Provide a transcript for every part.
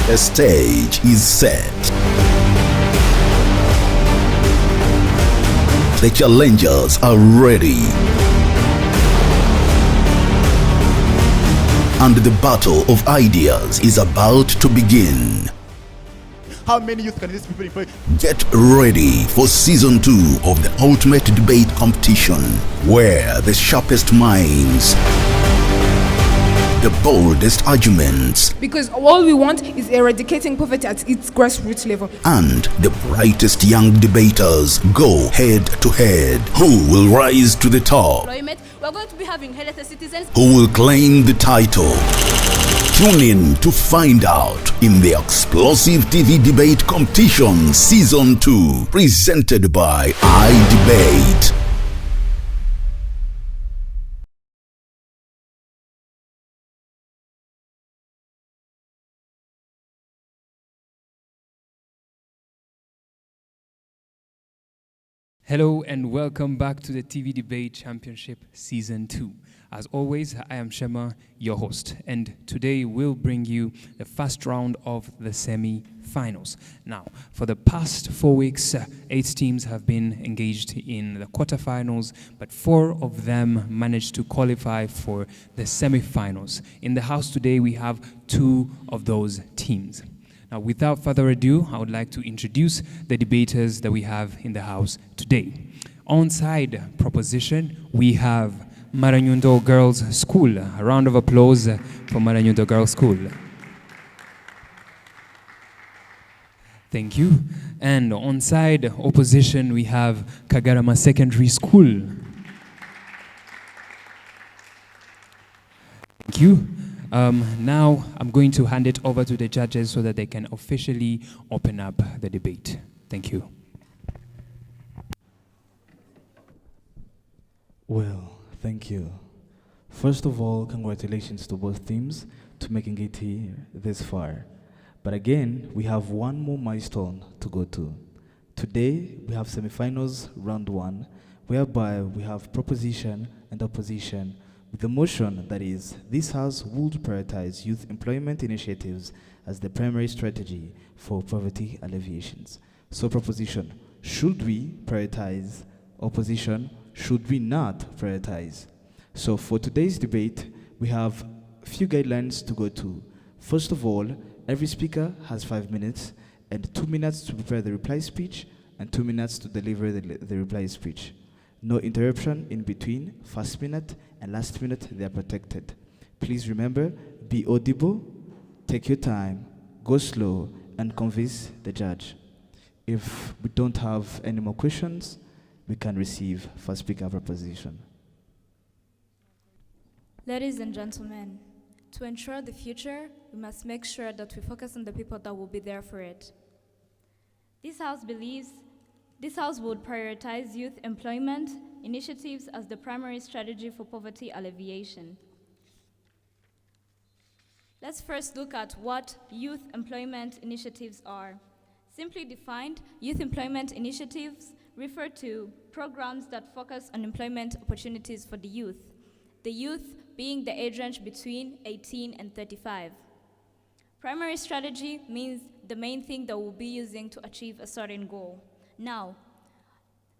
The stage is set. The challengers are ready. And the battle of ideas is about to begin. How many youth can these people employ? Get ready for season 2 of the ultimate debate competition, where the sharpest minds, the boldest arguments, because all we want is eradicating poverty at its grassroots level, and the brightest young debaters go head to head. Who will rise to the top? We're going to be having healthy citizens. Who will claim the title? Tune in to find out in the explosive TV debate competition season 2, presented by iDebate. Hello and welcome back to the TV Debate Championship Season 2. As always, I am Shema, your host, and today we'll bring you the first round of the semi-finals. Now, for the past 4 weeks, 8 teams have been engaged in the quarterfinals, but 4 of them managed to qualify for the semi-finals. In the house today, we have 2 of those teams. Now, without further ado, I would like to introduce the debaters that we have in the house today. On-side proposition, we have Maranyundo Girls School. A round of applause for Maranyundo Girls School. Thank you. And on-side opposition, we have Kagarama Secondary School. Thank you. Now I'm going to hand it over to the judges so that they can officially open up the debate. Thank you. Well, thank you. First of all, congratulations to both teams to making it here this far. But again, we have one more milestone to go to. Today, we have semifinals round 1, whereby we have proposition and opposition with the motion that is, this House would prioritize youth employment initiatives as the primary strategy for poverty alleviations. So proposition, should we prioritize? Opposition, should we not prioritize? So for today's debate, we have a few guidelines to go to. First of all, every speaker has 5 minutes and 2 minutes to prepare the reply speech and 2 minutes to deliver the reply speech. No interruption in between. First minute and last minute, they are protected. Please remember, be audible, take your time, go slow, and convince the judge. If we don't have any more questions, we can receive first speaker proposition. Ladies and gentlemen, to ensure the future, we must make sure that we focus on the people that will be there for it. This House believes this House would prioritize youth employment initiatives as the primary strategy for poverty alleviation. Let's first look at what youth employment initiatives are. Simply defined, youth employment initiatives refer to programs that focus on employment opportunities for the youth being the age range between 18 and 35. Primary strategy means the main thing that we'll be using to achieve a certain goal. Now,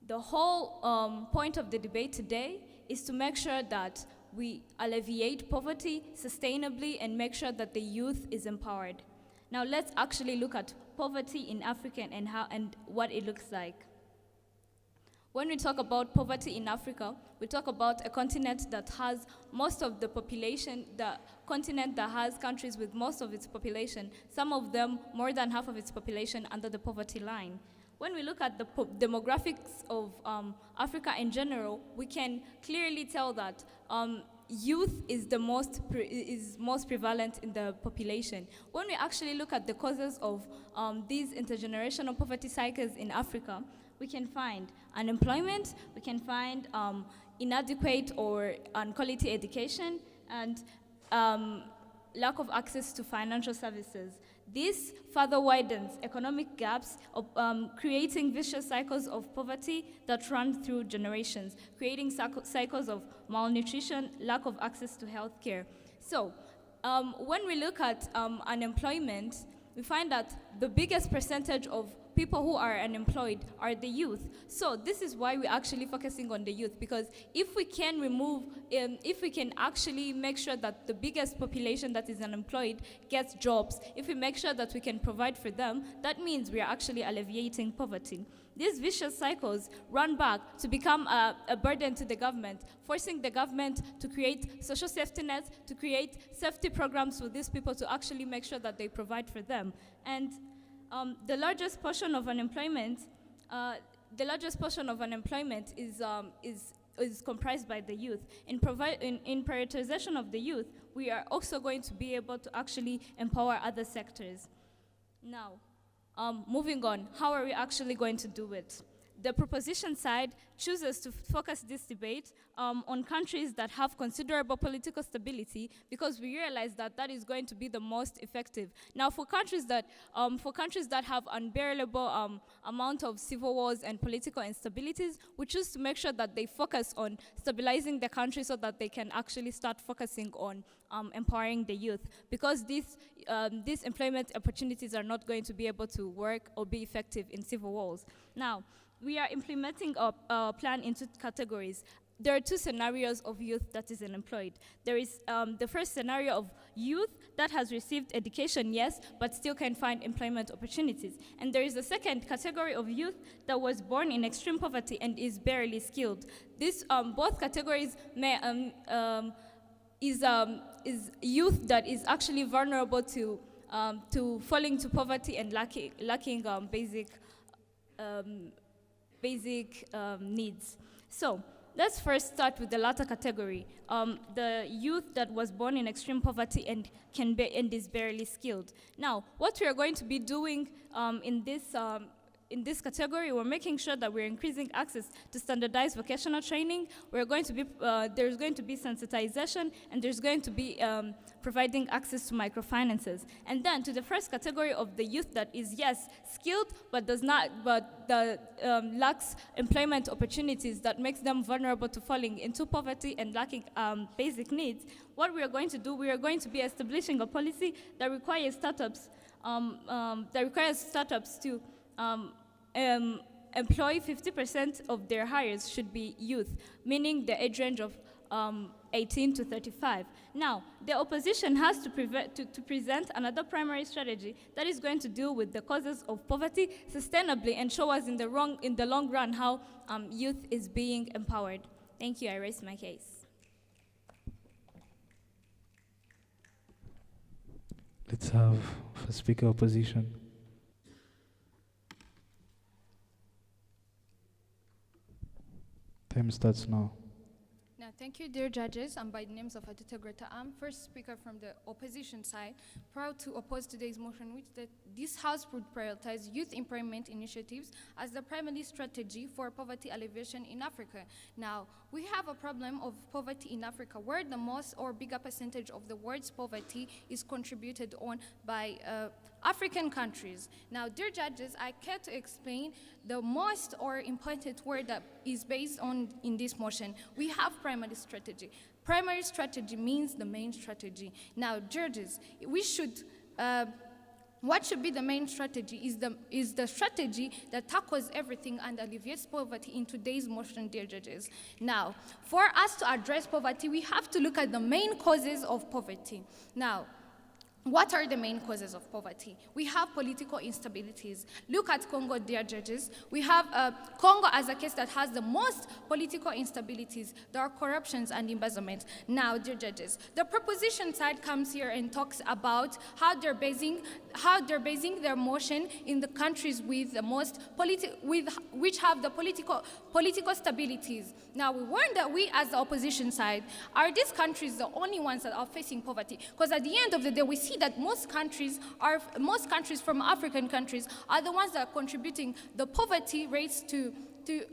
the whole point of the debate today is to make sure that we alleviate poverty sustainably and make sure that the youth is empowered. Now, let's actually look at poverty in Africa and what it looks like. When we talk about poverty in Africa, we talk about a continent that has most of the population, the continent that has countries with most of its population, some of them more than half of its population under the poverty line. When we look at the demographics of Africa in general, we can clearly tell that youth is most prevalent in the population. When we actually look at the causes of these intergenerational poverty cycles in Africa, we can find unemployment, we can find inadequate or unquality education, and lack of access to financial services. This further widens economic gaps, creating vicious cycles of poverty that run through generations, creating cycles of malnutrition, lack of access to healthcare. So, when we look at unemployment, we find that the biggest percentage of people who are unemployed are the youth. So this is why we're actually focusing on the youth, because if we can if we can actually make sure that the biggest population that is unemployed gets jobs, if we make sure that we can provide for them, that means we are actually alleviating poverty. These vicious cycles run back to become a burden to the government, forcing the government to create social safety nets, to create safety programs for these people to actually make sure that they provide for them. And the largest portion of unemployment, is comprised by the youth. In prioritization of the youth, we are also going to be able to actually empower other sectors. Now, moving on, how are we actually going to do it? The proposition side chooses to focus this debate on countries that have considerable political stability, because we realize that that is going to be the most effective. Now, for countries that have unbearable amount of civil wars and political instabilities, we choose to make sure that they focus on stabilizing the country so that they can actually start focusing on empowering the youth, because these employment opportunities are not going to be able to work or be effective in civil wars. Now, we are implementing our plan into categories. There are two scenarios of youth that is unemployed. There is the first scenario of youth that has received education, yes, but still can find employment opportunities. And there is a second category of youth that was born in extreme poverty and is barely skilled. This both categories is youth that is actually vulnerable to falling to poverty and lacking basic needs. So let's first start with the latter category, the youth that was born in extreme poverty and is barely skilled. Now, what we are going to be doing in this category, we're making sure that we're increasing access to standardized vocational training. We're going to be there's going to be sensitization, and there's going to be providing access to microfinances. And then to the first category of the youth that is, yes, skilled, but lacks employment opportunities that makes them vulnerable to falling into poverty and lacking basic needs. What we are going to do, we are going to be establishing a policy that requires startups to employ 50% of their hires should be youth, meaning the age range of 18 to 35. Now, the opposition has to present another primary strategy that is going to deal with the causes of poverty sustainably and show us in the long run how youth is being empowered. Thank you. I raise my case. Let's have first speaker opposition. Time starts now. Now, thank you, dear judges. I'm by the names of Adita Greta. I'm first speaker from the opposition side, proud to oppose today's motion, which that this House would prioritize youth employment initiatives as the primary strategy for poverty alleviation in Africa. Now, we have a problem of poverty in Africa, where the most or bigger percentage of the world's poverty is contributed on by African countries. Now, dear judges, I care to explain the most or important word that is based on in this motion. We have primary strategy. Primary strategy means the main strategy. Now, judges, we should, what should be the main strategy is the strategy that tackles everything and alleviates poverty in today's motion, dear judges. Now, for us to address poverty, we have to look at the main causes of poverty. Now, what are the main causes of poverty? We have political instabilities. Look at Congo, dear judges. We have Congo as a case that has the most political instabilities. There are corruptions and embezzlement. Now, dear judges, the proposition side comes here and talks about how they're basing their motion in the countries with the most which have the political stabilities. Now, we warn that we as the opposition side, are these countries the only ones that are facing poverty? Because at the end of the day, we see that most countries from African countries are the ones that are contributing the poverty rates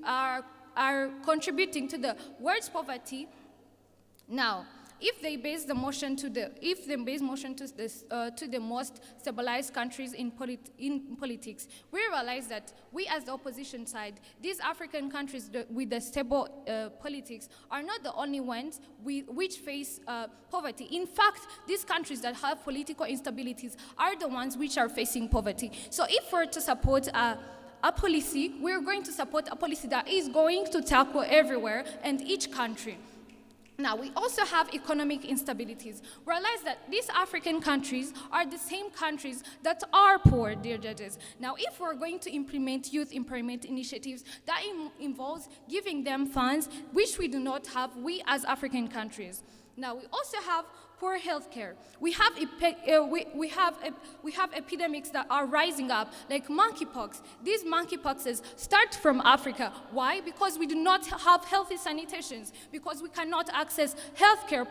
are contributing to the world's poverty. Now, if they base the motion to the most stabilized countries in politics, we realize that we as the opposition side, these African countries with the stable politics are not the only ones which face poverty. In fact, these countries that have political instabilities are the ones which are facing poverty. So if we're to support a policy, we're going to support a policy that is going to tackle everywhere and each country. Now, we also have economic instabilities. Realize that these African countries are the same countries that are poor, dear judges. Now, if we're going to implement youth employment initiatives, that involves giving them funds, which we do not have, we as African countries. Now, we also have poor healthcare. We have epidemics that are rising up, like monkeypox. These monkeypoxes start from Africa. Why? Because we do not have healthy sanitations, because we cannot access healthcare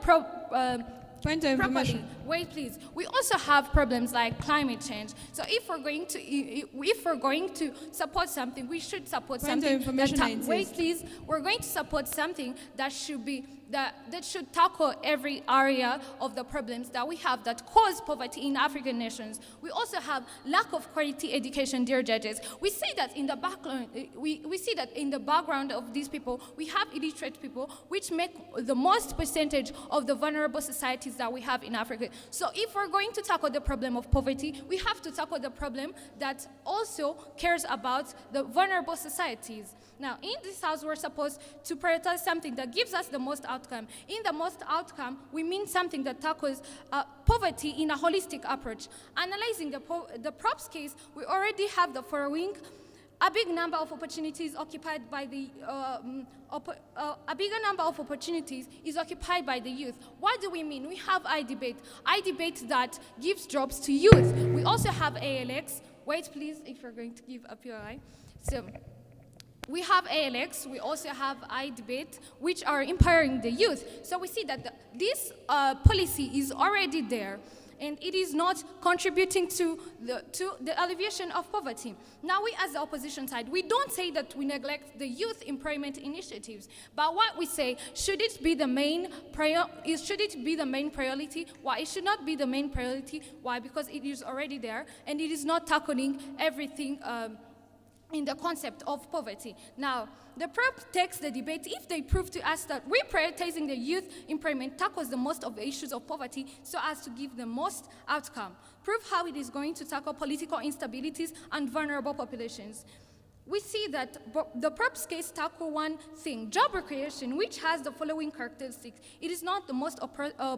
Point of information. properly. Wait, please. We also have problems like climate change. So if we're going to support something, we should support Point of something. information, I insist. Wait, please. We're going to support something that should tackle every area of the problems that we have that cause poverty in African nations. We also have lack of quality education, dear judges. We see that in the background. We see that in the background of these people, we have illiterate people, which make the most percentage of the vulnerable societies that we have in Africa. So if we're going to tackle the problem of poverty, we have to tackle the problem that also cares about the vulnerable societies. Now, in this house, we're supposed to prioritize something that gives us the most outcome. In the most outcome, we mean something that tackles poverty in a holistic approach. Analyzing the props case, we already have the following. A big number of opportunities occupied by the is occupied by the youth. What do we mean? We have iDebate. iDebate that gives jobs to youth. We also have ALX. Wait, please, if you're going to give up your eye. So we have ALX, we also have iDebate, which are empowering the youth. So we see that this policy is already there, and it is not contributing to the alleviation of poverty. Now, we as the opposition side, we don't say that we neglect the youth employment initiatives, but what we say, should it be the main priority? Why it should not be the main priority? Why? Because it is already there, and it is not tackling everything in the concept of poverty. Now, the prop takes the debate if they prove to us that reprioritizing the youth employment tackles the most of the issues of poverty so as to give the most outcome. Prove how it is going to tackle political instabilities and vulnerable populations. We see that the props case tackle one thing, job creation, which has the following characteristics. It is not the most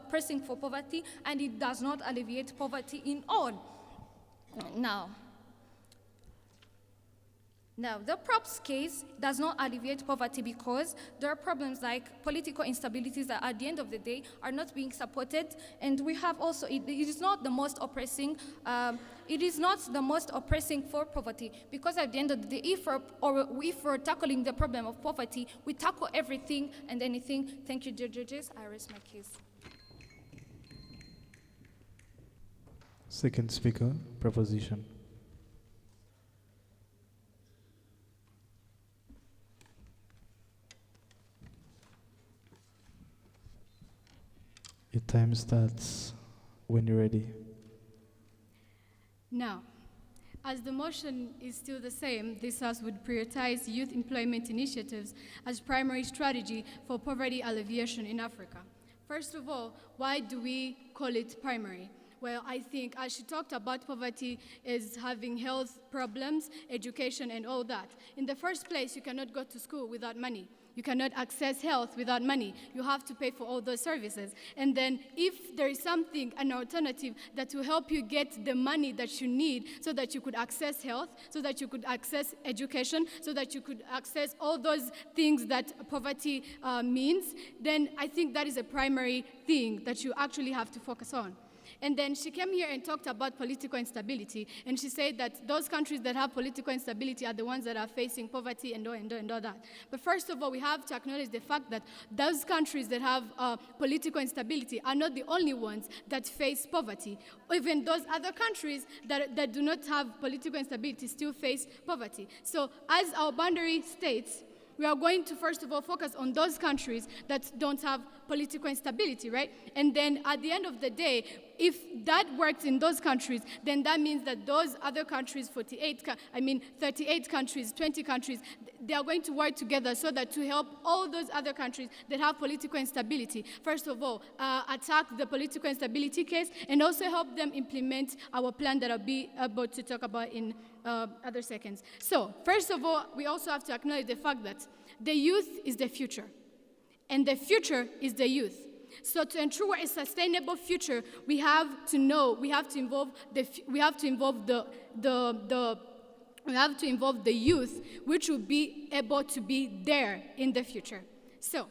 pressing for poverty, and it does not alleviate poverty in all. Now, the props case does not alleviate poverty because there are problems like political instabilities that at the end of the day are not being supported, and we have also, it is not the most oppressing, for poverty, because at the end of the day, if we're tackling the problem of poverty, we tackle everything and anything. Thank you, dear judges. I rest my case. Second speaker, proposition. Your time starts when you're ready. Now, as the motion is still the same, this House would prioritize youth employment initiatives as primary strategy for poverty alleviation in Africa. First of all, why do we call it primary? Well, I think as she talked about poverty is having health problems, education, and all that. In the first place, you cannot go to school without money. You cannot access health without money. You have to pay for all those services. And then if there is something, an alternative that will help you get the money that you need so that you could access health, so that you could access education, so that you could access all those things that poverty means, then I think that is a primary thing that you actually have to focus on. And then she came here and talked about political instability, and she said that those countries that have political instability are the ones that are facing poverty and all that. But first of all, we have to acknowledge the fact that those countries that have political instability are not the only ones that face poverty. Even those other countries that do not have political instability still face poverty. So as our boundary states, we are going to, first of all, focus on those countries that don't have political instability, right? And then at the end of the day, if that works in those countries, then that means that those other countries, 38 countries, 20 countries, they are going to work together so that to help all those other countries that have political instability, first of all, attack the political instability case and also help them implement our plan that I'll be about to talk about in other seconds. So, first of all, we also have to acknowledge the fact that the youth is the future, and the future is the youth. So to ensure a sustainable future, we have to involve the youth, which will be able to be there in the future. So,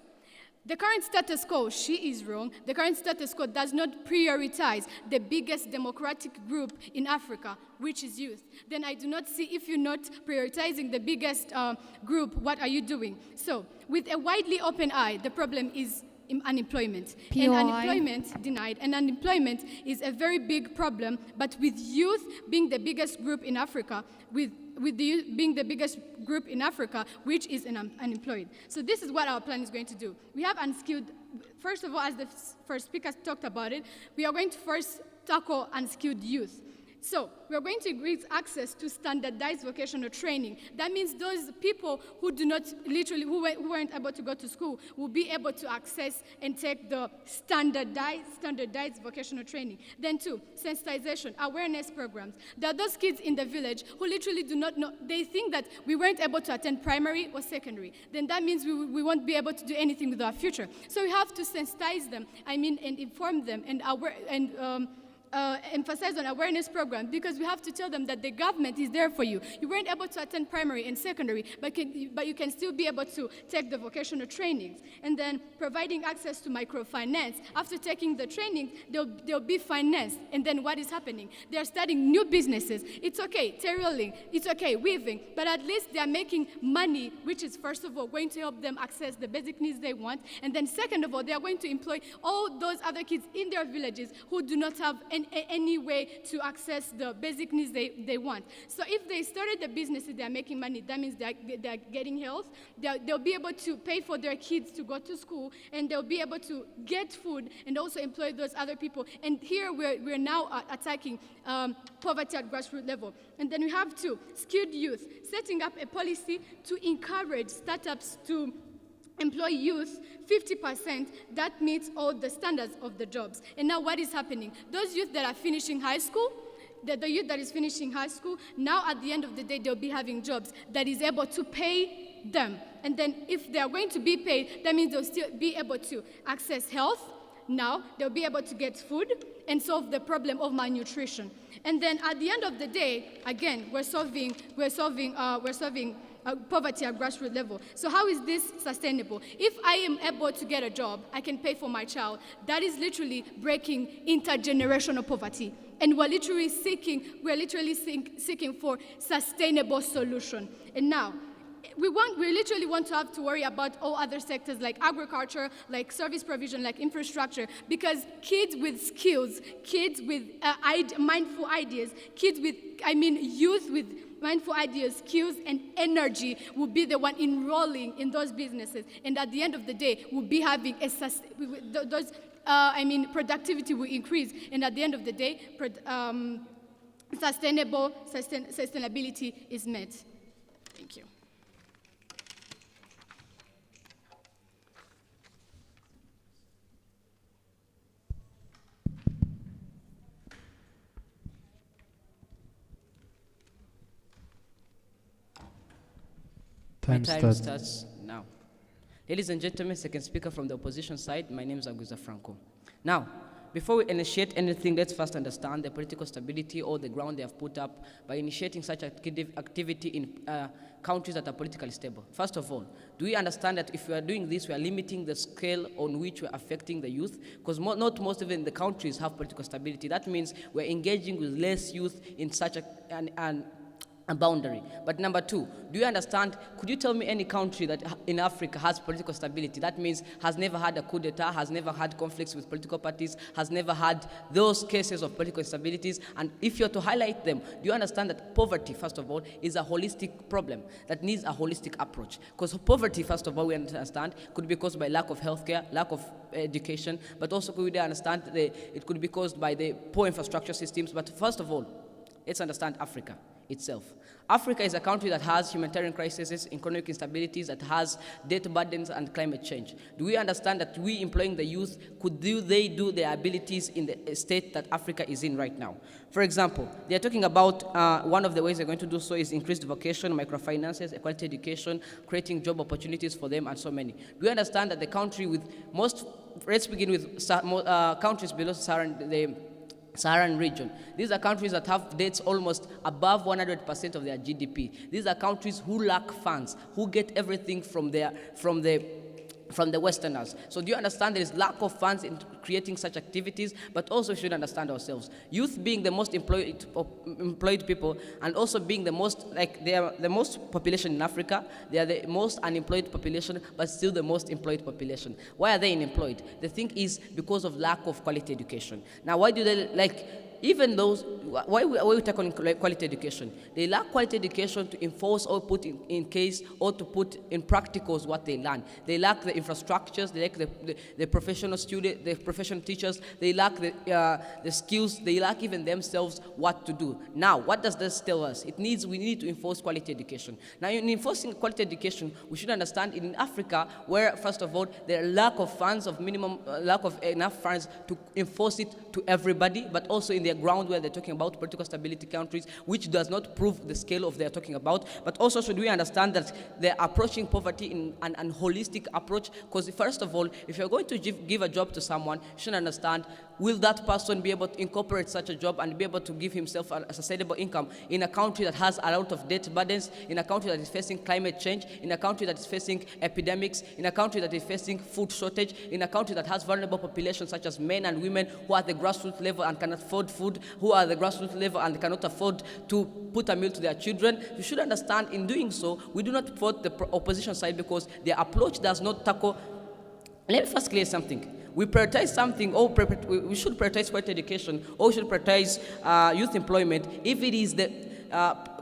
the current status quo, she is wrong. The current status quo does not prioritize the biggest democratic group in Africa, which is youth. Then I do not see, if you're not prioritizing the biggest group, what are you doing? So, with a widely open eye, the problem is unemployment. POI. And unemployment denied. And unemployment is a very big problem, but with youth being the biggest group in Africa, with the youth being the biggest group in Africa, which is unemployed. So this is what our plan is going to do. We have unskilled, first of all, as the first speaker talked about it, we are going to first tackle unskilled youth. So we're going to increase access to standardized vocational training. That means those people who do not who weren't able to go to school will be able to access and take the standardized vocational training. Then two, sensitization, awareness programs. There are those kids in the village who literally do not know, they think that we weren't able to attend primary or secondary. Then that means we won't be able to do anything with our future. So we have to sensitize them, and inform them and emphasize on awareness programs, because we have to tell them that the government is there for you. You weren't able to attend primary and secondary, but you can still be able to take the vocational trainings. And then providing access to microfinance. After taking the training, they'll be financed. And then what is happening? They're starting new businesses. It's okay, tailoring, it's okay, weaving, but at least they're making money, which is, first of all, going to help them access the basic needs they want. And then second of all, they are going to employ all those other kids in their villages who do not have any way to access the basic needs they want. So if they started the businesses, they're making money, that means they're getting health, they'll be able to pay for their kids to go to school, and they'll be able to get food and also employ those other people. And here we're now attacking poverty at grassroots level. And then we have two, skilled youth, setting up a policy to encourage startups to employ youth 50% that meets all the standards of the jobs. And now what is happening? Those youth that are finishing high school, the youth that is finishing high school, now at the end of the day, they'll be having jobs that is able to pay them. And then if they are going to be paid, that means they'll still be able to access health. Now they'll be able to get food and solve the problem of malnutrition. And then at the end of the day, again, we're solving poverty at grassroots level. So how is this sustainable? If I am able to get a job, I can pay for my child. That is literally breaking intergenerational poverty. And we're literally seeking for sustainable solution. And now, we literally want to have to worry about all other sectors like agriculture, like service provision, like infrastructure, because kids with skills, kids with mindful ideas, youth with mindful ideas, skills, and energy will be the one enrolling in those businesses. And at the end of the day, we'll be having productivity will increase. And at the end of the day, sustainability is met. Thank you. Time starts now. Ladies and gentlemen, second speaker from the opposition side, my name is Aguza Franco. Now, before we initiate anything, let's first understand the political stability or the ground they have put up by initiating such activity in countries that are politically stable. First of all, do we understand that if we are doing this, we are limiting the scale on which we are affecting the youth? Because not most of the countries have political stability. That means we're engaging with less youth in such a boundary. But number two, do you understand, could you tell me any country that in Africa has political stability? That means has never had a coup d'etat, has never had conflicts with political parties, has never had those cases of political instabilities. And if you're to highlight them, do you understand that poverty, first of all, is a holistic problem that needs a holistic approach? Because poverty, first of all, we understand, could be caused by lack of healthcare, lack of education, but also we understand it could be caused by the poor infrastructure systems. But first of all, let's understand Africa itself. Africa is a country that has humanitarian crises, economic instabilities, that has debt burdens and climate change. Do we understand that we employing the youth, they do their abilities in the state that Africa is in right now? For example, they're talking about one of the ways they're going to do so is increased vocation, microfinances, equality education, creating job opportunities for them, and so many. Do we understand that the country with most, let's begin with countries below Saharan region. These are countries that have debts almost above 100% of their GDP. These are countries who lack funds, who get everything from the Westerners. So do you understand there is lack of funds in creating such activities, but also we should understand ourselves. Youth being the most employed people, and also being the most, they are the most population in Africa, they are the most unemployed population, but still the most employed population. Why are they unemployed? The thing is because of lack of quality education. Now, why do they even those, why we talk on quality education? They lack quality education to enforce or put in case or to put in practicals what they learn. They lack the infrastructures, they lack the professional student, the professional teachers, they lack the skills, they lack even themselves what to do. Now, what does this tell us? We need to enforce quality education. Now, in enforcing quality education, we should understand in Africa, where, first of all, there are lack of funds, lack of enough funds to enforce it to everybody, but also in their ground where they're talking about political stability countries, which does not prove the scale of they're talking about. But also should we understand that they're approaching poverty in an holistic approach, because first of all, if you're going to give a job to someone, you should understand, will that person be able to incorporate such a job and be able to give himself a sustainable income in a country that has a lot of debt burdens, in a country that is facing climate change, in a country that is facing epidemics, in a country that is facing food shortage, in a country that has vulnerable populations such as men and women who are at the grassroots level and cannot afford food, who are at the grassroots level and cannot afford to put a meal to their children. You should understand, in doing so, we do not support the opposition side because their approach does not tackle. Let me first clear something. We prioritize something, or we should prioritize quality education, or we should prioritize youth employment if it is the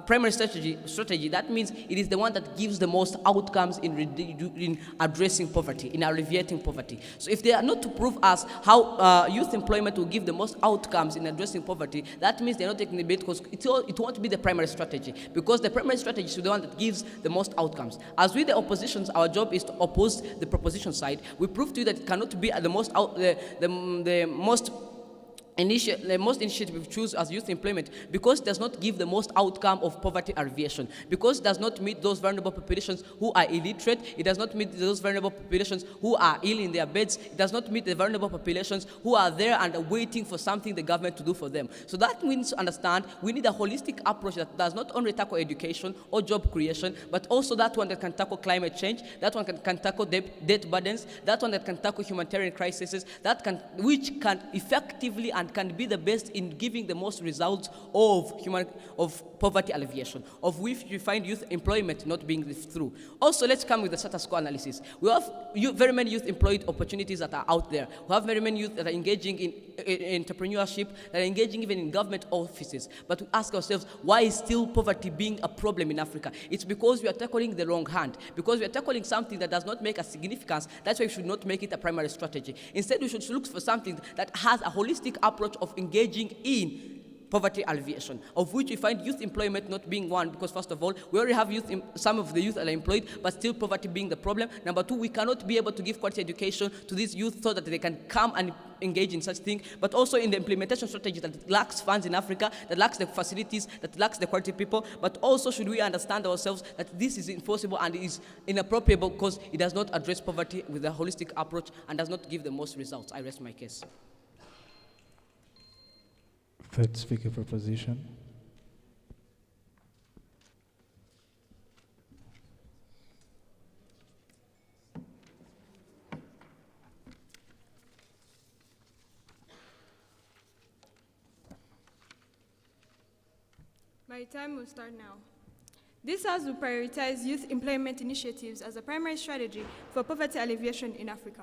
primary strategy. That means it is the one that gives the most outcomes in addressing poverty, in alleviating poverty. So if they are not to prove us how youth employment will give the most outcomes in addressing poverty, that means they're not taking the debate, because it won't be the primary strategy, because the primary strategy is the one that gives the most outcomes. As with the oppositions, our job is to oppose the proposition side. We prove to you that it cannot be the most initiative we choose as youth employment, because it does not give the most outcome of poverty alleviation, because it does not meet those vulnerable populations who are illiterate, it does not meet those vulnerable populations who are ill in their beds, it does not meet the vulnerable populations who are there and are waiting for something the government to do for them. So that means to understand, we need a holistic approach that does not only tackle education or job creation, but also that one that can tackle climate change, that one can tackle debt burdens, that one that can tackle humanitarian crises, which can effectively and can be the best in giving the most results of poverty alleviation, of which we find youth employment not being through. Also, let's come with the status quo analysis. We have very many youth employed opportunities that are out there. We have very many youth that are engaging in entrepreneurship, that are engaging even in government offices. But we ask ourselves, why is still poverty being a problem in Africa? It's because we are tackling the wrong hand, because we are tackling something that does not make a significance. That's why we should not make it a primary strategy. Instead, we should look for something that has a holistic approach of engaging in poverty alleviation, of which we find youth employment not being one, because first of all, we already have some of the youth are employed, but still poverty being the problem. Number two, we cannot be able to give quality education to these youth so that they can come and engage in such things, but also in the implementation strategy that lacks funds in Africa, that lacks the facilities, that lacks the quality people. But also should we understand ourselves that this is impossible and is inappropriate because it does not address poverty with a holistic approach and does not give the most results. I rest my case. Third speaker proposition. My time will start now. This House will prioritize youth employment initiatives as a primary strategy for poverty alleviation in Africa.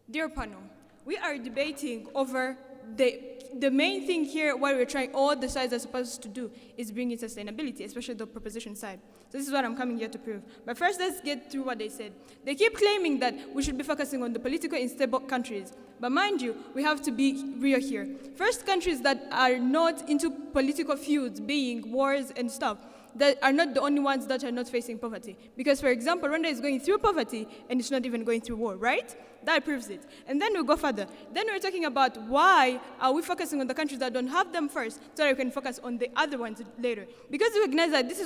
Dear panel, we are debating over the main thing here, what we're trying, all the sides are supposed to do is bring in sustainability, especially the proposition side. So this is what I'm coming here to prove. But first, let's get through what they said. They keep claiming that we should be focusing on the politically unstable countries. But mind you, we have to be real here. First, countries that are not into political feuds, being wars and stuff, that are not the only ones that are not facing poverty. Because, for example, Rwanda is going through poverty and it's not even going through war, right? That proves it. And then we'll go further. Then we're talking about why are we focusing on the countries that don't have them first so that we can focus on the other ones later. Because we recognize that this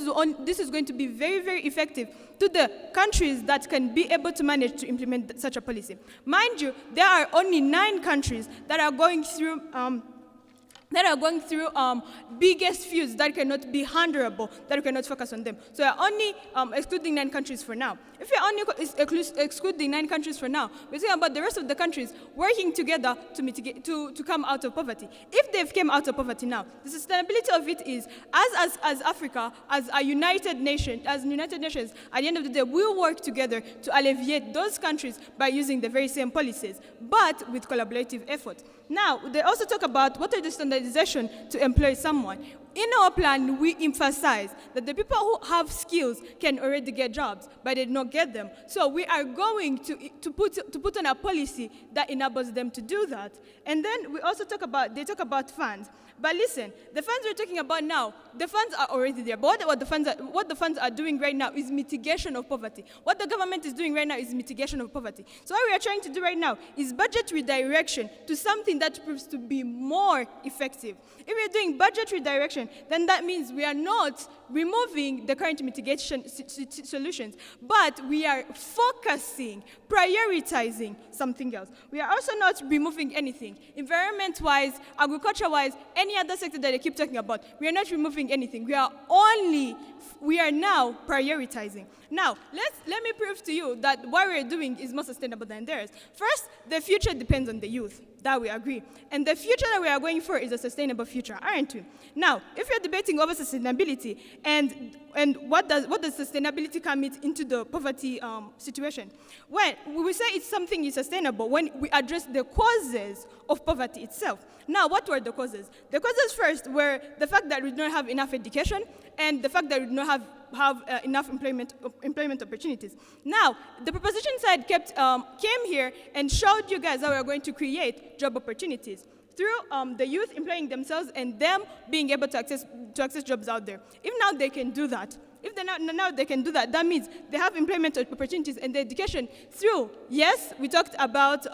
is going to be very, very effective to the countries that can be able to manage to implement such a policy. Mind you, there are only 9 countries that are going through biggest feuds that cannot be handleable, that we cannot focus on them. So we're only excluding 9 countries for now. If we're only excluding 9 countries for now, we're talking about the rest of the countries working together to mitigate, to come out of poverty. If they've come out of poverty now, the sustainability of it is, as Africa, as a United Nations, at the end of the day, we'll work together to alleviate those countries by using the very same policies, but with collaborative effort. Now, they also talk about what are the standardization to employ someone. In our plan, we emphasize that the people who have skills can already get jobs, but they did not get them. So we are going to put on a policy that enables them to do that. And then we also talk about funds. But listen, the funds we're talking about now, the funds are already there. But what the funds are doing right now is mitigation of poverty. What the government is doing right now is mitigation of poverty. So what we are trying to do right now is budget redirection to something that proves to be more effective. If we're doing budget redirection, then that means we are not removing the current mitigation solutions, but we are focusing, prioritizing something else. We are also not removing anything. Environment-wise, agriculture-wise, any other sector that they keep talking about, we are not removing anything. We are now prioritizing. Now, let me prove to you that what we're doing is more sustainable than theirs. First, the future depends on the youth. That we agree. And the future that we are going for is a sustainable future, aren't we? Now, if you're debating over sustainability and what does sustainability come into the poverty situation? Well, we say it's something is sustainable when we address the causes of poverty itself. Now, what were the causes? The causes first were the fact that we don't have enough education and the fact that we do not have enough employment opportunities. Now, the proposition side came here and showed you guys how we are going to create job opportunities through the youth employing themselves and them being able to access jobs out there. If now they can do that, now they can do that, that means they have employment opportunities and the education through, yes, we talked about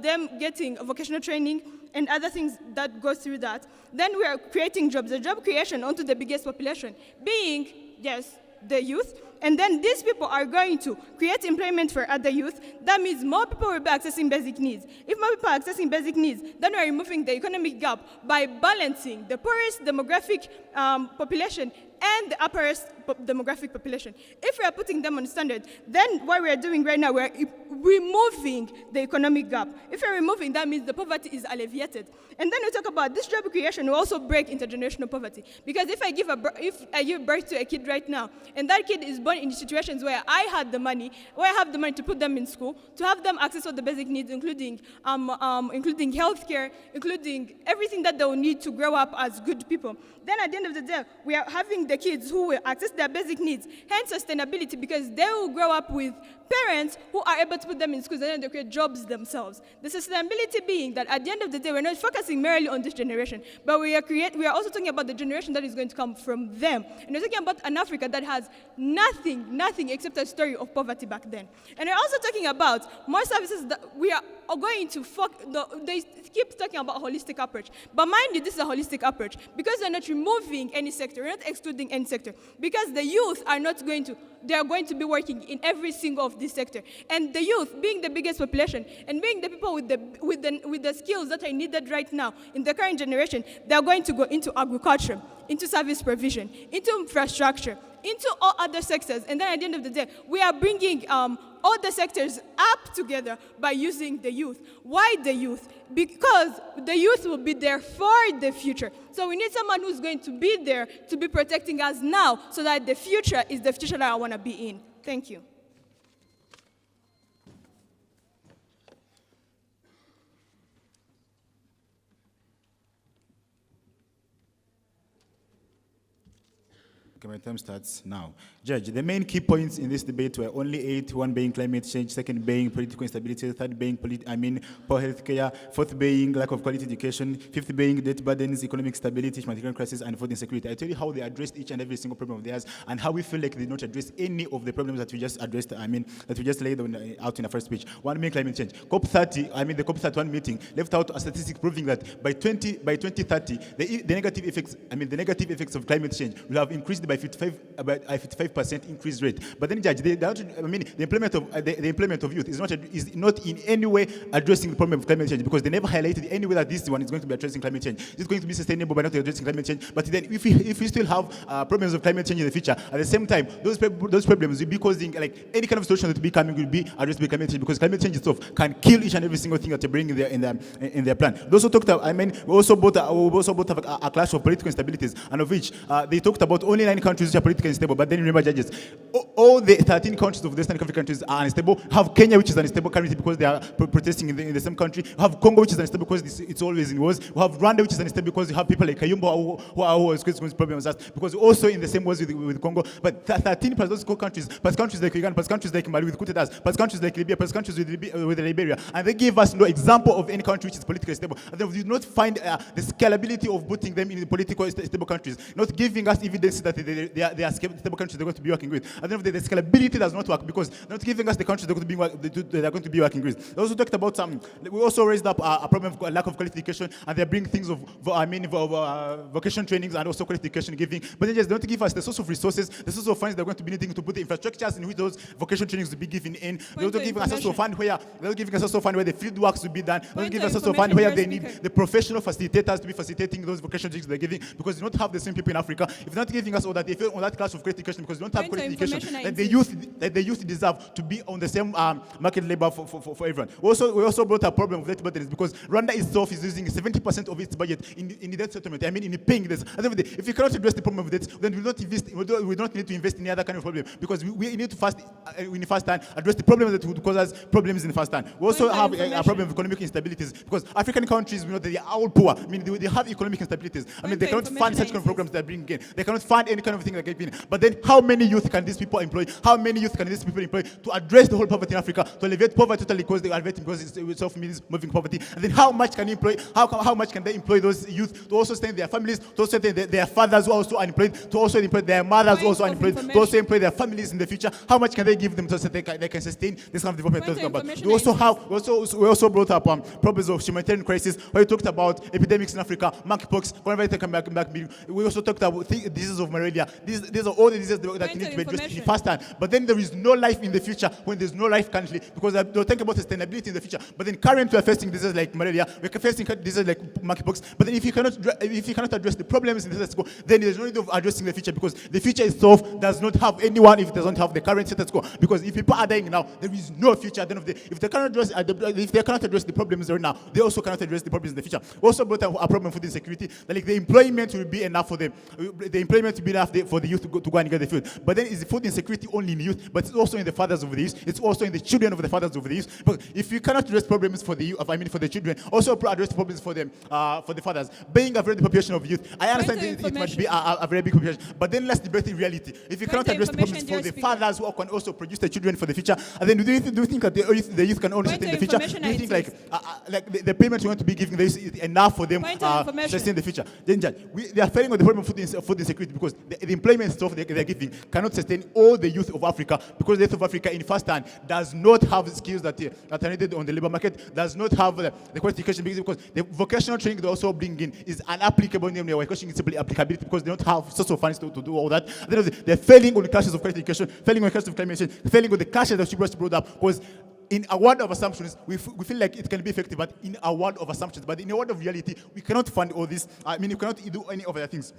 them getting vocational training and other things that go through that. Then we are creating jobs, the job creation onto the biggest population, being, yes, the youth. And then these people are going to create employment for other youth. That means more people will be accessing basic needs. If more people are accessing basic needs, then we are removing the economic gap by balancing the poorest demographic population and the upperest demographic population. If we are putting them on standard, then what we are doing right now, we are removing the economic gap. If we're removing, that means the poverty is alleviated. And then we talk about this job creation will also break intergenerational poverty. Because if I give birth to a kid right now, and that kid is born in situations where I have the money to put them in school, to have them access all the basic needs, including healthcare, including everything that they will need to grow up as good people, then at the end of the day, we are having the kids who will access their basic needs, hence sustainability, because they will grow up with parents who are able to put them in schools and then they create jobs themselves. The sustainability being that at the end of the day, we're not focusing merely on this generation, but we are also talking about the generation that is going to come from them. And we're talking about an Africa that has nothing except a story of poverty back then. And we're also talking about more services that we are going to they keep talking about a holistic approach. But mind you, this is a holistic approach because we're not removing any sector, we're not excluding any sector, because the youth are they are going to be working in every single of this sector. And the youth, being the biggest population and being the people with the skills that are needed right now in the current generation, they are going to go into agriculture, into service provision, into infrastructure, into all other sectors. And then at the end of the day, we are bringing all the sectors up together by using the youth. Why the youth? Because the youth will be there for the future. So we need someone who's going to be there to be protecting us now so that the future is the future that I want to be in. Thank you. Okay, my time starts now. Judge, the main key points in this debate were only 8, one being climate change, second being political instability, third being poor healthcare, fourth being lack of quality education, fifth being debt burdens, economic stability, humanitarian crisis, and food insecurity. I tell you how they addressed each and every single problem of theirs and how we feel like they did not address any of the problems that we just addressed, that we just laid out in the first speech. One being climate change. the COP31 meeting left out a statistic proving that by 2030, the negative effects of climate change will have increased by 55% increase rate. But then, Judge, the implement of youth is not in any way addressing the problem of climate change, because they never highlighted any way that this one is going to be addressing climate change. It's going to be sustainable by not addressing climate change. But then, if we still have problems of climate change in the future, at the same time, those problems will be causing like any kind of solution that will be coming will be addressed by climate change, because climate change itself can kill each and every single thing that they bring in their plan. They also talked about, we also brought a clash of political instabilities, and of which they talked about only 9 countries which are politically unstable. But then remember, judges, all the 13 countries of the Western African countries are unstable. Have Kenya, which is unstable currently because they are protesting in the same country. Have Congo, which is unstable because it's always in wars. We have Rwanda, which is unstable because you have people like Kayumba who are always causing problems with us, because also in the same wars with Congo. But 13 plus those countries, plus countries like Uganda, plus countries like Mali with coup d'etats, plus countries like Libya, plus countries with Liberia, and they give us no example of any country which is politically stable. And then we do not find the scalability of putting them in the politically stable countries, not giving us evidence that they are stable countries they're going to be working with. And then the scalability does not work because they're not giving us the countries they're going to be working with. They also talked about we also raised up a problem of lack of qualification, and they bring things of vocation trainings and also qualification giving. But they just don't give us the source of resources, the source of funds they're going to be needing to put the infrastructures in which those vocation trainings will be given in. They're also giving us also fund where the field works will be done. They're giving us also fund where they need the professional facilitators to be facilitating those vocation trainings they're giving, because they don't have the same people in Africa. If they're not giving us all that, they fail on that class of qualification because they don't have qualification that the youth deserve to be on the same market labor for everyone. We also brought a problem of debt burdens because Rwanda itself is using 70% of its budget in debt settlement. In paying this. If you cannot address the problem of debt, then we don't need to invest in any other kind of problem, because we need to first hand address the problem that would cause us problems in the first hand. We also have a problem of economic instabilities because African countries, they are all poor. They have economic instabilities. They cannot fund such kind of programs that bring in. They cannot fund any kind of thing that get in. But then, how many youth can these people employ? How many youth can these people employ to address the whole poverty in Africa, to alleviate poverty totally, because they alleviate because it itself means moving poverty? And then, how much can you employ? How much can they employ those youth to also sustain their families, to also sustain their fathers who are also unemployed, to also employ their mothers who are also unemployed, to also employ their families in the future? How much can they give them so that they can sustain this kind of development? We also brought up problems of humanitarian crisis, where we talked about epidemics in Africa, monkeypox, coronavirus. We also talked about diseases of malaria. These are all the diseases that need to be addressed in fast time. But then there is no life in the future when there's no life currently, because they'll think about sustainability in the future. But then currently we're facing diseases like malaria, we're facing diseases like monkeypox. But then if you cannot address the problems in the status quo, then there's no need of addressing the future, because the future itself does not have anyone if it doesn't have the current status quo. Because if people are dying now, there is no future at the end of the day. If they cannot address the problems right now, they also cannot address the problems in the future. We also brought a problem for food insecurity, that like the employment will be enough for them. The employment will be enough for the youth to go and get the food. But then is the food insecurity only in youth, but it's also in the fathers of the youth. It's also in the children of the fathers of the youth. But if you cannot address problems for the youth, for the children, also address problems for them, for the fathers. Being a very big population of youth, I understand it might be a very big population, but then let's debate in reality. If you cannot address the problems for the fathers who can also produce the children for the future, and then do you think that the youth can only sustain the future? Do you think like the payments you want to be giving is enough for them to sustain the future? Then they are failing on the problem of food insecurity, because the employment stuff they're giving cannot sustain all the youth of Africa, because the youth of Africa in first hand does not have the skills that are needed on the labor market, does not have the qualification, because the vocational training they also bring in is unapplicable in their question simply applicability, because they don't have source of funds to do all that. They're failing on the clashes of qualification, failing on the clashes of climate change, failing on the clashes that she brought up, because in a world of assumptions, we feel like it can be effective, but in a world of assumptions, but in a world of reality, we cannot fund all this. We cannot do any of the things.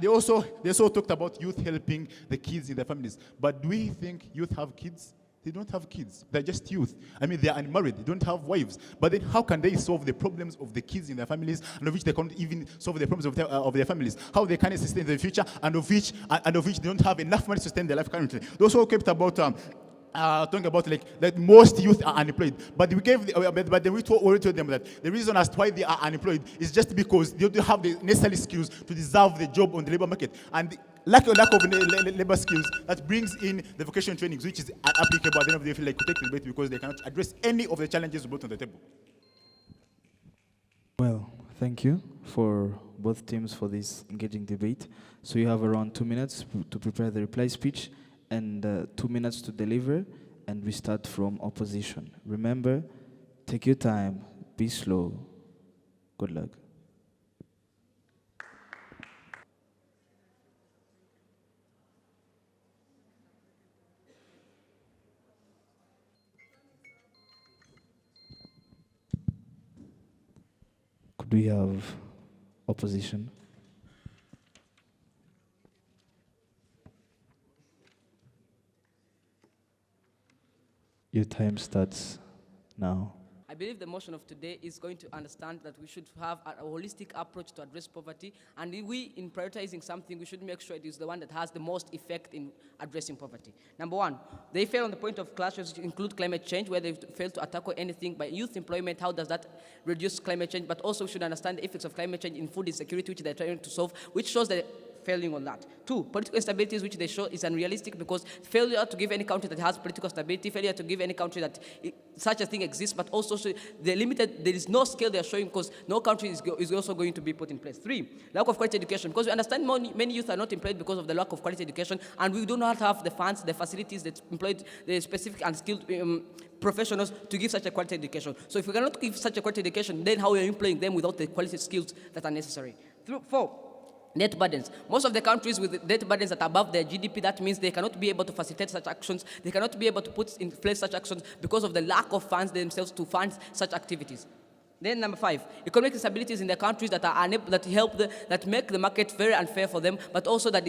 They also talked about youth helping the kids in their families. But do we think youth have kids? They don't have kids. They're just youth. I mean, they're unmarried. They don't have wives. But then how can they solve the problems of the kids in their families, and of which they can't even solve the problems of their families? How they can sustain their future, and of which they don't have enough money to sustain their life currently? They also kept about talking about like most youth are unemployed, but we told them that the reason as to why they are unemployed is just because they don't have the necessary skills to deserve the job on the labor market, and the lack of labor skills that brings in the vocational trainings, which is applicable at the end of the day, feel like to take the debate because they cannot address any of the challenges brought on the table. Well, thank you for both teams for this engaging debate. So you have around 2 minutes to prepare the reply speech, and 2 minutes to deliver, and we start from opposition. Remember, take your time, be slow. Good luck. Could we have opposition? Your time starts now. I believe the motion of today is going to understand that we should have a holistic approach to address poverty, and we, in prioritizing something, we should make sure it is the one that has the most effect in addressing poverty. Number one, they fail on the point of clashes, which include climate change, where they fail to tackle anything by youth employment. How does that reduce climate change? But also we should understand the effects of climate change in food insecurity, which they're trying to solve, which shows that failing on that. Two, political instabilities, which they show is unrealistic, because failure to give any country that has political stability, failure to give any country that such a thing exists, but also they're limited, there is no scale they're showing, because no country is also going to be put in place. Three, lack of quality education, because we understand many youth are not employed because of the lack of quality education, and we do not have the funds, the facilities that employed the specific and skilled professionals to give such a quality education. So if we cannot give such a quality education, then how are you employing them without the quality skills that are necessary? Four, debt burdens. Most of the countries with debt burdens that are above their GDP, that means they cannot be able to facilitate such actions. They cannot be able to put in place such actions because of the lack of funds themselves to fund such activities. Then number five, economic instabilities in the countries that are unable, that make the market very unfair for them, but also that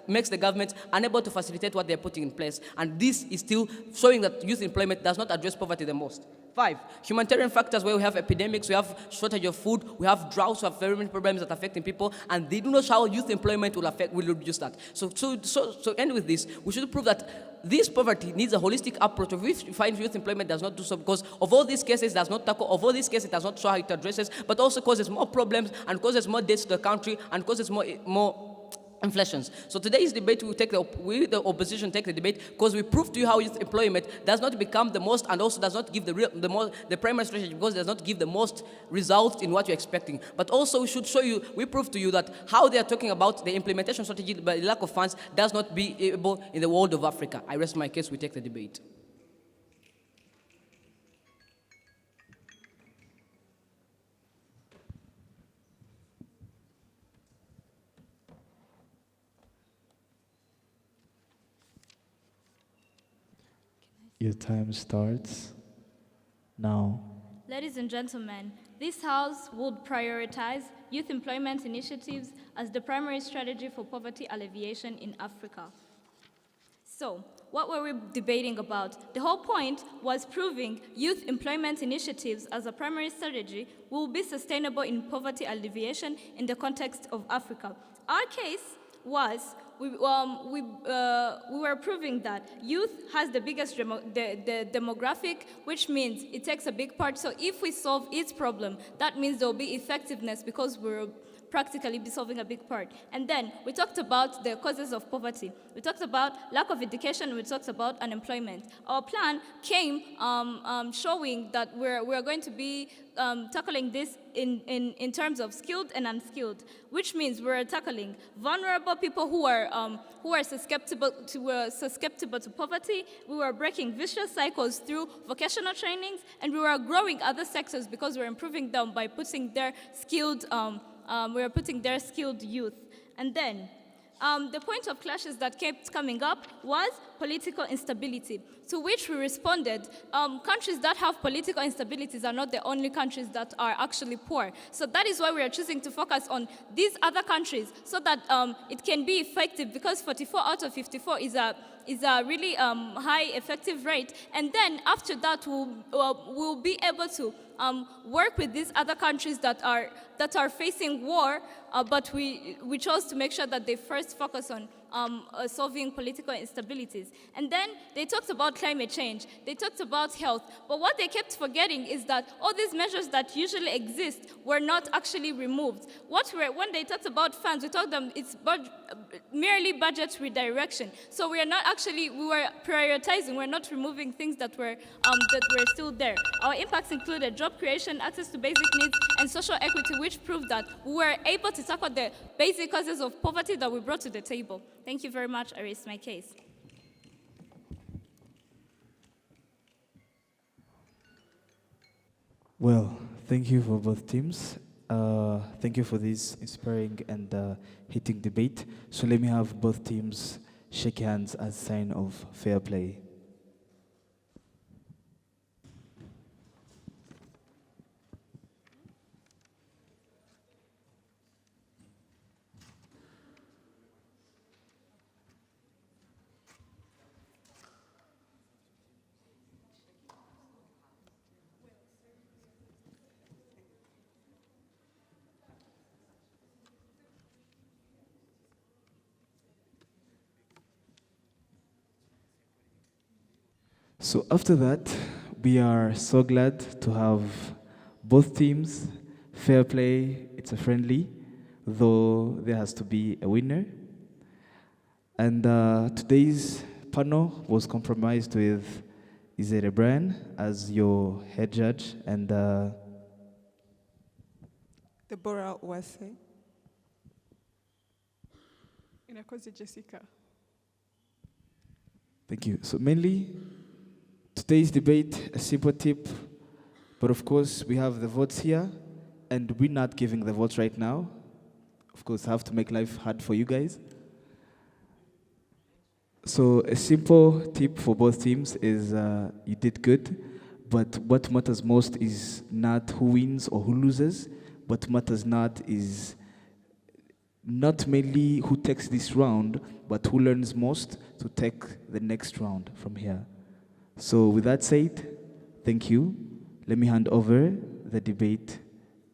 makes the government unable to facilitate what they're putting in place. And this is still showing that youth employment does not address poverty the most. Five, humanitarian factors, where we have epidemics, we have shortage of food, we have droughts, we have very many problems that are affecting people, and they do not show how youth employment will reduce that. So end with this, we should prove that this poverty needs a holistic approach, of which we find youth employment does not do so, because of all these cases does not tackle, of all these cases it does not show how it addresses, but also causes more problems and causes more deaths to the country and causes more inflations. So today's debate, we the opposition take the debate because we prove to you how youth employment does not become the most, and also does not give the primary strategy, because it does not give the most results in what you're expecting. But also we should show you, we prove to you that how they are talking about the implementation strategy by the lack of funds does not be able in the world of Africa. I rest my case, we take the debate. Your time starts now. Ladies and gentlemen, this House would prioritize youth employment initiatives as the primary strategy for poverty alleviation in Africa. So, what were we debating about? The whole point was proving youth employment initiatives as a primary strategy will be sustainable in poverty alleviation in the context of Africa. Our case was we were proving that youth has the biggest the demographic, which means it takes a big part. So if we solve its problem, that means there will be effectiveness, because we're practically be solving a big part. And then we talked about the causes of poverty. We talked about lack of education. We talked about unemployment. Our plan came showing that we're going to be tackling this in terms of skilled and unskilled, which means we're tackling vulnerable people who are susceptible to poverty. We were breaking vicious cycles through vocational trainings, and we were growing other sectors because we're improving them by putting their skilled youth. And then the point of clashes that kept coming up was political instability, to which we responded, countries that have political instabilities are not the only countries that are actually poor. So that is why we are choosing to focus on these other countries so that it can be effective, because 44 out of 54 is a really high effective rate. And then after that, we'll be able to work with these other countries that are facing war, but we chose to make sure that they first focus on solving political instabilities. And then they talked about climate change, they talked about health, but what they kept forgetting is that all these measures that usually exist were not actually removed. When they talked about funds, we told them it's merely budget redirection. So we were prioritizing, we're not removing things that were still there. Our impacts included job creation, access to basic needs, and social equity, which proved that we were able to tackle the basic causes of poverty that we brought to the table. Thank you very much. I raised my case. Well, thank you for both teams. Thank you for this inspiring and heating debate. So let me have both teams shake hands as a sign of fair play. So after that, we are so glad to have both teams. Fair play, it's a friendly, though there has to be a winner. And today's panel was compromised with Izere Brian as your head judge and Deborah Wase. Inakoze Jessica. Thank you. So mainly, today's debate, a simple tip, but of course we have the votes here, and we're not giving the votes right now. Of course, I have to make life hard for you guys. So a simple tip for both teams is you did good, but what matters most is not who wins or who loses. What matters is not mainly who takes this round, but who learns most to take the next round from here. So with that said, thank you. Let me hand over the debate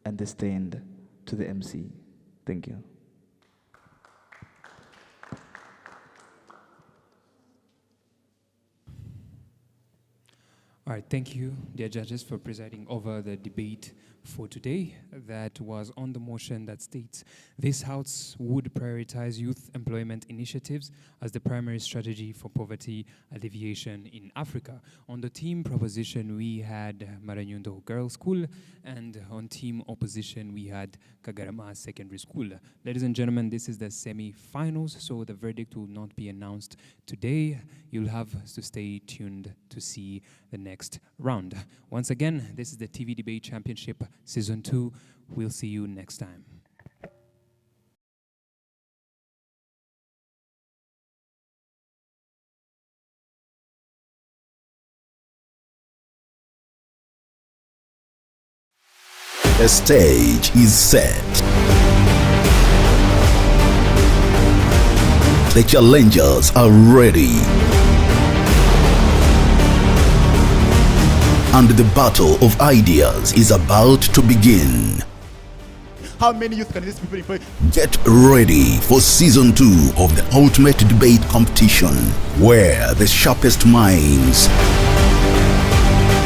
and the stand to the MC. Thank you. All right, thank you, dear judges, for presiding over the debate for today. That was on the motion that states this House would prioritize youth employment initiatives as the primary strategy for poverty alleviation in Africa. On the team proposition, we had Maranyundo Girls' School, and on team opposition, we had Kagarama Secondary School. Ladies and gentlemen, this is the semi-finals, so the verdict will not be announced today. You'll have to stay tuned to see the next round. Once again, this is the TV Debate Championship Season 2. We'll see you next time. The stage is set. The challengers are ready. And the battle of ideas is about to begin. How many youth can these people employ? Get ready for Season 2 of the Ultimate Debate Competition, where the sharpest minds,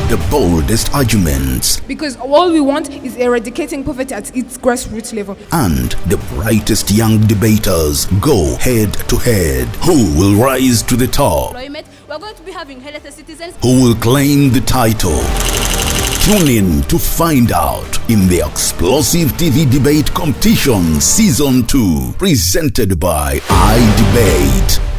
the boldest arguments, because all we want is eradicating poverty at its grassroots level, and the brightest young debaters go head to head. Who will rise to the top? We're going to be having healthy citizens. Who will claim the title? Tune in to find out in the explosive TV Debate Competition Season 2, presented by iDebate.